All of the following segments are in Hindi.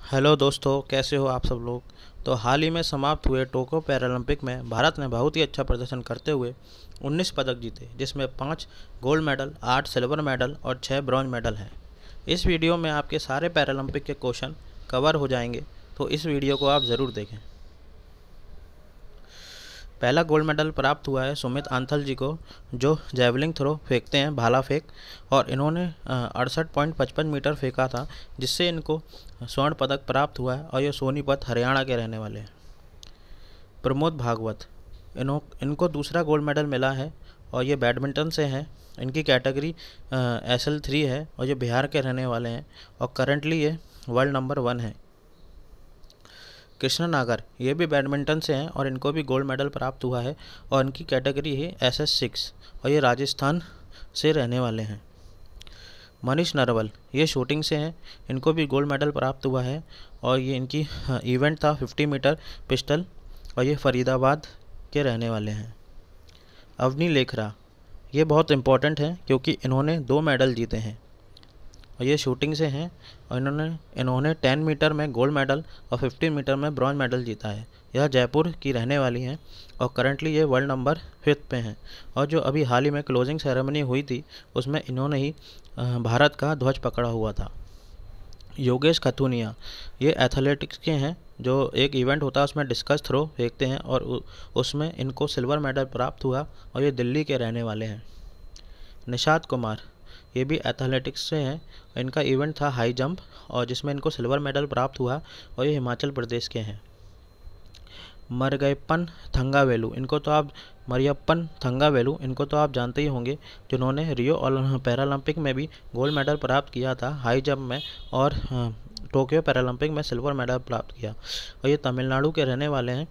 हेलो दोस्तों, कैसे हो आप सब लोग। तो हाल ही में समाप्त हुए टोक्यो पैरालंपिक में भारत ने बहुत ही अच्छा प्रदर्शन करते हुए 19 पदक जीते, जिसमें 5 गोल्ड मेडल, 8 सिल्वर मेडल और 6 ब्रॉन्ज मेडल हैं। इस वीडियो में आपके सारे पैरालंपिक के क्वेश्चन कवर हो जाएंगे, तो इस वीडियो को आप ज़रूर देखें। पहला गोल्ड मेडल प्राप्त हुआ है सुमित आंथल जी को, जो जैवलिन थ्रो फेंकते हैं, भाला फेंक, और इन्होंने 68.55 मीटर फेंका था, जिससे इनको स्वर्ण पदक प्राप्त हुआ है और ये सोनीपत हरियाणा के रहने वाले हैं। प्रमोद भागवत, इनको दूसरा गोल्ड मेडल मिला है और ये बैडमिंटन से हैं। इनकी कैटेगरी SL3 है और ये बिहार के रहने वाले हैं और करंटली ये वर्ल्ड नंबर 1 है। कृष्णा नागर, ये भी बैडमिंटन से हैं और इनको भी गोल्ड मेडल प्राप्त हुआ है और इनकी कैटेगरी है SS6 और ये राजस्थान से रहने वाले हैं। मनीष नरवल, ये शूटिंग से हैं, इनको भी गोल्ड मेडल प्राप्त हुआ है और ये इनकी इवेंट था 50 मीटर पिस्टल और ये फरीदाबाद के रहने वाले हैं। अवनी लेखरा, ये बहुत इम्पोर्टेंट है क्योंकि इन्होंने 2 मेडल जीते हैं और ये शूटिंग से हैं और इन्होंने 10 मीटर में गोल्ड मेडल और 15 मीटर में ब्रॉन्ज मेडल जीता है। यह जयपुर की रहने वाली हैं और करंटली ये वर्ल्ड नंबर 5 पे हैं। और जो अभी हाल ही में क्लोजिंग सेरेमनी हुई थी, उसमें इन्होंने ही भारत का ध्वज पकड़ा हुआ था। योगेश खतूनिया, ये एथलेटिक्स के हैं, जो एक इवेंट होता है उसमें डिस्कस थ्रो फेंकते हैं और उसमें इनको सिल्वर मेडल प्राप्त हुआ और ये दिल्ली के रहने वाले हैं। निशात कुमार, ये भी एथलेटिक्स से हैं, इनका इवेंट था हाई जंप और जिसमें इनको सिल्वर मेडल प्राप्त हुआ और ये हिमाचल प्रदेश के हैं। मरियप्पन थंगावेलु, मरियप्पन थंगावेलु, इनको तो आप जानते ही होंगे, जिन्होंने रियो पैरालंपिक में भी गोल्ड मेडल प्राप्त किया था हाई जंप में और टोक्यो पैरालंपिक में सिल्वर मेडल प्राप्त किया और ये तमिलनाडु के रहने वाले हैं।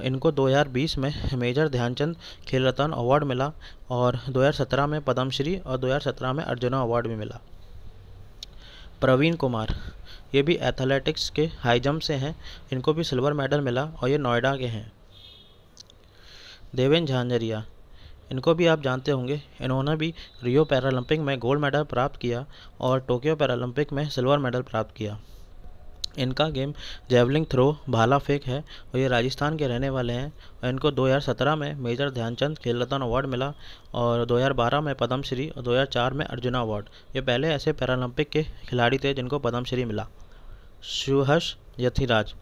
इनको 2020 में मेजर ध्यानचंद खेल रत्न अवार्ड मिला और 2017 में पद्मश्री और 2017 में अर्जुना अवार्ड भी मिला। प्रवीण कुमार, ये भी एथलेटिक्स के हाई जंप से हैं, इनको भी सिल्वर मेडल मिला और ये नोएडा के हैं। देवेन झांझरिया, इनको भी आप जानते होंगे, इन्होंने भी रियो पैरालंपिक में गोल्ड मेडल प्राप्त किया और टोक्यो पैरालंपिक में सिल्वर मेडल प्राप्त किया। इनका गेम जैवलिन थ्रो, भाला फेंक है और ये राजस्थान के रहने वाले हैं और इनको 2017 में मेजर ध्यानचंद खेल रत्न अवार्ड मिला और 2012 में पद्मश्री और 2004 में अर्जुना अवार्ड। ये पहले ऐसे पैरालंपिक के खिलाड़ी थे जिनको पद्मश्री मिला। सुहर्ष यथिराज,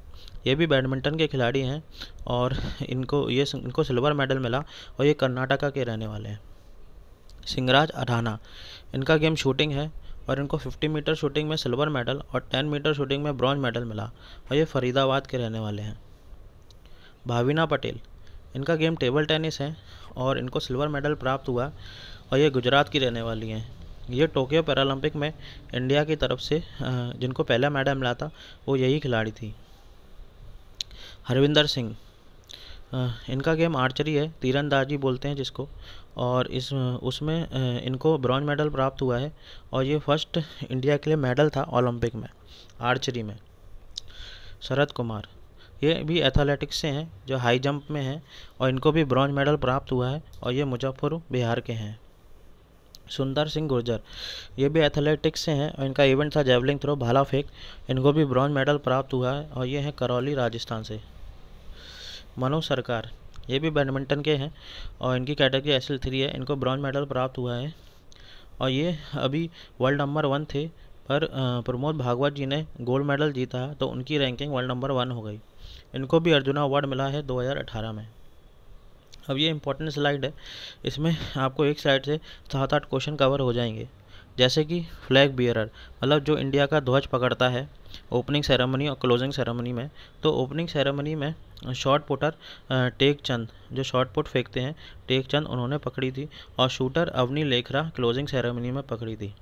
ये भी बैडमिंटन के खिलाड़ी हैं और इनको सिल्वर मेडल मिला और ये कर्नाटका के रहने वाले हैं। सिंगराज अढ़ाना, इनका गेम शूटिंग है और इनको 50 मीटर शूटिंग में सिल्वर मेडल और 10 मीटर शूटिंग में ब्रॉन्ज मेडल मिला और ये फरीदाबाद के रहने वाले हैं। भाविना पटेल, इनका गेम टेबल टेनिस है और इनको सिल्वर मेडल प्राप्त हुआ और ये गुजरात की रहने वाली हैं। ये टोक्यो पैरालंपिक में इंडिया की तरफ से जिनको पहला मेडल मिला था वो यही खिलाड़ी थी। हरविंदर सिंह, इनका गेम आर्चरी है, तीरंदाजी बोलते हैं जिसको, और उसमें इनको ब्रॉन्ज मेडल प्राप्त हुआ है और ये फर्स्ट इंडिया के लिए मेडल था ओलंपिक में आर्चरी में। शरद कुमार, ये भी एथलेटिक्स से हैं, जो हाई जंप में हैं और इनको भी ब्रॉन्ज मेडल प्राप्त हुआ है और ये मुजफ्फरपुर बिहार के हैं। सुंदर सिंह गुर्जर, ये भी एथलेटिक्स से हैं और इनका इवेंट था जैवलिन थ्रो, भाला फेंक, इनको भी ब्रॉन्ज मेडल प्राप्त हुआ है और ये हैं करौली राजस्थान से। मनोज सरकार, ये भी बैडमिंटन के हैं और इनकी कैटेगरी SL3 है, इनको ब्रॉन्ज मेडल प्राप्त हुआ है और ये अभी वर्ल्ड नंबर 1 थे, पर प्रमोद भागवत जी ने गोल्ड मेडल जीता तो उनकी रैंकिंग वर्ल्ड नंबर 1 हो गई। इनको भी अर्जुना अवार्ड मिला है 2018 में। अब ये इंपॉर्टेंट स्लाइड है, इसमें आपको एक स्लाइड से 7-8 क्वेश्चन कवर हो जाएंगे, जैसे कि फ्लैग बियरर, मतलब जो इंडिया का ध्वज पकड़ता है ओपनिंग सेरेमनी और क्लोजिंग सेरेमनी में। तो ओपनिंग सेरेमनी में शॉट पुटर टेक चंद, जो शॉट पुट फेंकते हैं, टेक चंद उन्होंने पकड़ी थी और shooter Avani Lekhara closing ceremony में पकड़ी थी।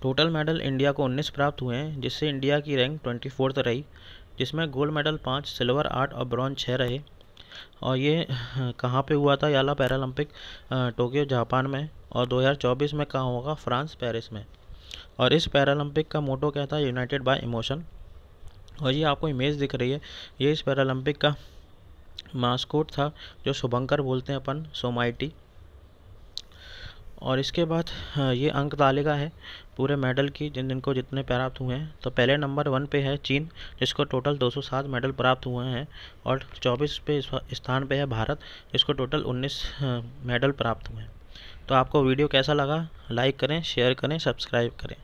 टोटल मेडल इंडिया को 19 प्राप्त हुए हैं, जिससे इंडिया की रैंक 24th रही, जिसमें गोल्ड मेडल 5, सिल्वर 8 और ब्रॉन्ज 6 रहे। और ये कहाँ पे हुआ था याला पैरालंपिक? टोक्यो जापान में, और 2024 में कहाँ होगा? फ्रांस पेरिस में। और इस पैरालंपिक का मोटो क्या था? United bye emotion. और ये आपको इमेज दिख रही है, ये इस पैरालंपिक का मास्कोट था, जो शुभंकर बोलते हैं अपन, सोमाइटी। और इसके बाद ये अंक तालिका है पूरे मेडल की, जिन जिनको जितने प्राप्त हुए हैं। तो पहले नंबर 1 पे है चीन, जिसको टोटल 207 मेडल प्राप्त हुए हैं। और 24 पे स्थान पे है भारत, जिसको टोटल 19 मेडल प्राप्त हुए हैं। तो आपको वीडियो कैसा लगा, लाइक करें, शेयर करें, सब्सक्राइब करें।